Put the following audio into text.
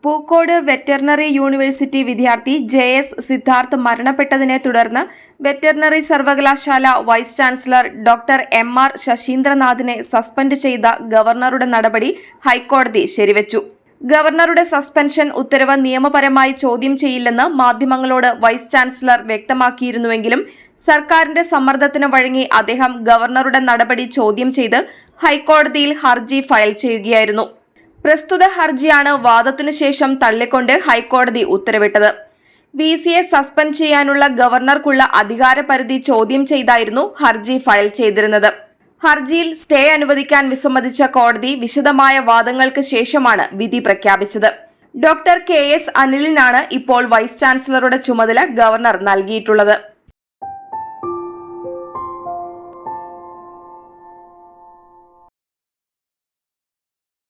Pookode veterinary university വിദ്യാർത്ഥി JS Sidharth മരണപ്പെട്ടതിനെ തുടർന്ന് വെറ്ററിനറി സർവകലാശാല വൈസ് ചാൻസലർ ഡോക്ടർ MR ശശീന്ദ്രനാഥിനെ സസ്പെൻഡ് ചെയ്ത ഗവർണറുടെ നടപടി ഹൈക്കോടതി ശരിവച്ചു. ഗവർണറുടെ സസ്പെൻഷൻ ഉത്തരവ് നിയമപരമായി ചോദ്യം ചെയ്യില്ലെന്ന് മാധ്യമങ്ങളോട് വൈസ് ചാൻസലർ വ്യക്തമാക്കിയിരുന്നുവെങ്കിലും സർക്കാരിന്റെ സമ്മർദ്ദത്തിന് വഴങ്ങി അദ്ദേഹം ഗവർണറുടെ നടപടി ചോദ്യം ചെയ്ത് ഹൈക്കോടതിയിൽ ഹർജി ഫയൽ ചെയ്യുകയായിരുന്നു. പ്രസ്തുത ഹർജിയാണ് വാദത്തിനു ശേഷം തള്ളിക്കൊണ്ട് ഹൈക്കോടതി ഉത്തരവിട്ടത്. VCയെ സസ്പെൻഡ് ചെയ്യാനുള്ള ഗവർണർക്കുള്ള അധികാരപരിധി ചോദ്യം ചെയ്തായിരുന്നു ഹർജി ഫയൽ ചെയ്തിരുന്നത്. ഹർജിയിൽ സ്റ്റേ അനുവദിക്കാൻ വിസമ്മതിച്ച കോടതി വിശദമായ വാദങ്ങൾക്ക് ശേഷമാണ് വിധി പ്രഖ്യാപിച്ചത്. ഡോക്ടർ KS അനിലിനാണ് ഇപ്പോൾ വൈസ് ചാൻസലറുടെ ചുമതല ഗവർണർ നൽകിയിട്ടുള്ളത്.